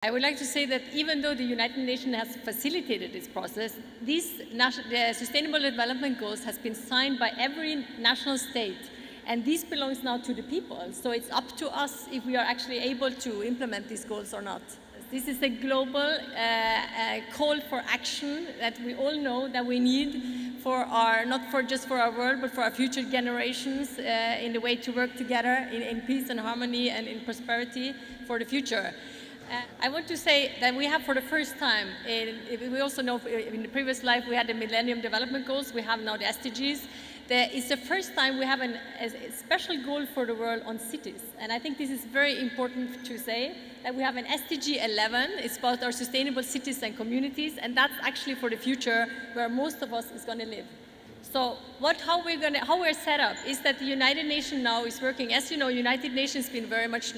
I would like to say that even though the United Nations has facilitated this process, the Sustainable Development Goals has been signed by every national state, and this belongs now to the people. So it's up to us if we are actually able to implement these goals or not. This is a global call for action that we all know that we need for our, not for just for our world, but for our future generations in the way to work together in peace and harmony and in prosperity for the future. I want to say that we have for the first time, we also know in the previous life we had the Millennium Development Goals, we have now the SDGs. It's the first time we have a special goal for the world on cities. And I think this is very important to say, that we have an SDG 11, it's about our sustainable cities and communities, and that's actually for the future where most of us is going to live. So how we're set up is that the United Nations now is working, as you know, United Nations has been very much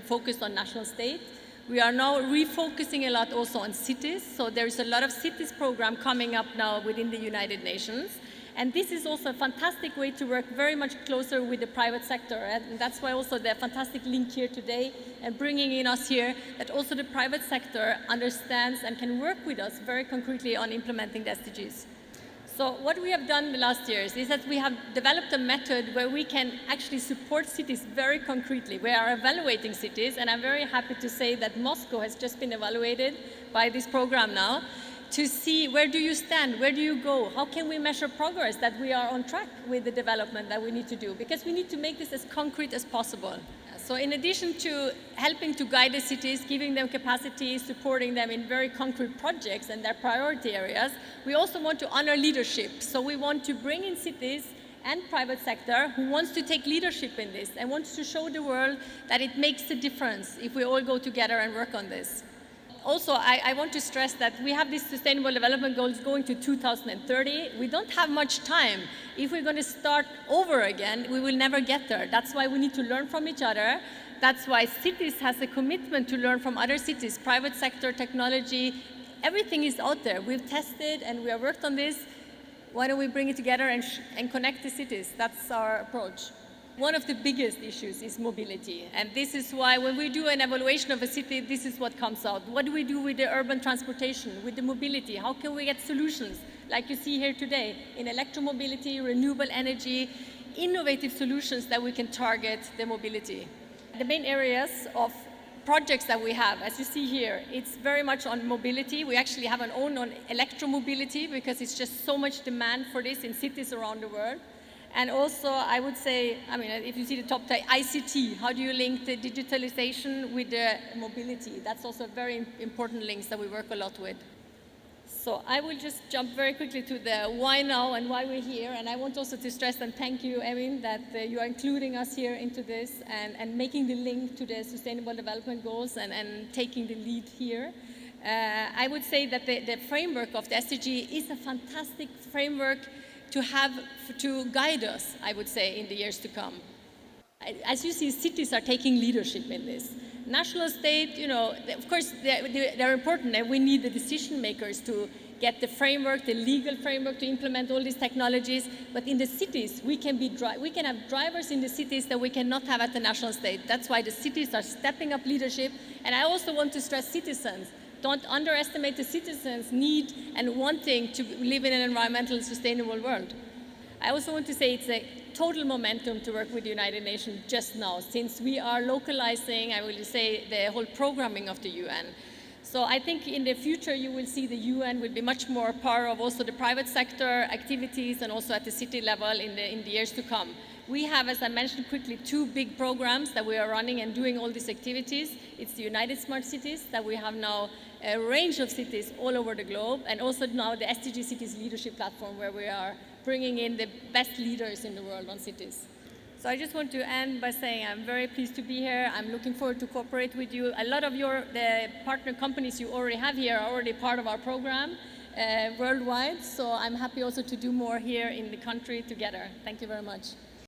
focused on national state. We are now refocusing a lot also on cities. So there's a lot of cities program coming up now within the United Nations. And this is also a fantastic way to work very much closer with the private sector. And that's why also the fantastic link here today and bringing in us here, that also the private sector understands and can work with us very concretely on implementing the SDGs. So what we have done the last years is that we have developed a method where we can actually support cities very concretely. We are evaluating cities, and I'm very happy to say that Moscow has just been evaluated by this program now to see where do you stand, where do you go, how can we measure progress that we are on track with the development that we need to do, because we need to make this as concrete as possible. So in addition to helping to guide the cities, giving them capacity, supporting them in very concrete projects and their priority areas, we also want to honor leadership. So we want to bring in cities and private sector who wants to take leadership in this and wants to show the world that it makes a difference if we all go together and work on this. Also, I want to stress that we have these Sustainable Development Goals going to 2030. We don't have much time. If we're going to start over again, we will never get there. That's why we need to learn from each other. That's why cities has a commitment to learn from other cities, private sector, technology. Everything is out there. We've tested and we have worked on this. Why don't we bring it together and connect the cities? That's our approach. One of the biggest issues is mobility, and this is why when we do an evaluation of a city, this is what comes out. What do we do with the urban transportation, with the mobility? How can we get solutions, like you see here today, in electromobility, renewable energy, innovative solutions that we can target the mobility? The main areas of projects that we have, as you see here, it's very much on mobility. We actually have an own on electromobility because it's just so much demand for this in cities around the world. And also, I would say, I mean, if you see the top ICT, how do you link the digitalization with the mobility? That's also very important links that we work a lot with. So I will just jump very quickly to the why now and why we're here. And I want also to stress and thank you, Erin, that you are including us here into this and making the link to the Sustainable Development Goals and taking the lead here. I would say that the framework of the SDG is a fantastic framework to guide us, I would say, in the years to come. As you see, cities are taking leadership in this. National state, you know, of course, they're important, and we need the decision makers to get the framework, the legal framework to implement all these technologies. But in the cities, we can have drivers in the cities that we cannot have at the national state. That's why the cities are stepping up leadership. And I also want to stress citizens. Don't underestimate the citizens' need and wanting to live in an environmentally sustainable world. I also want to say it's a total momentum to work with the United Nations just now, since we are localizing, I will say, the whole programming of the UN. So I think in the future you will see the UN will be much more part of also the private sector activities and also at the city level in the years to come. We have, as I mentioned quickly, 2 big programs that we are running and doing all these activities. It's the United Smart Cities that we have now a range of cities all over the globe, and also now the SDG Cities Leadership Platform, where we are bringing in the best leaders in the world on cities. So I just want to end by saying I'm very pleased to be here. I'm looking forward to cooperate with you. A lot of the partner companies you already have here are already part of our program worldwide, so I'm happy also to do more here in the country together. Thank you very much.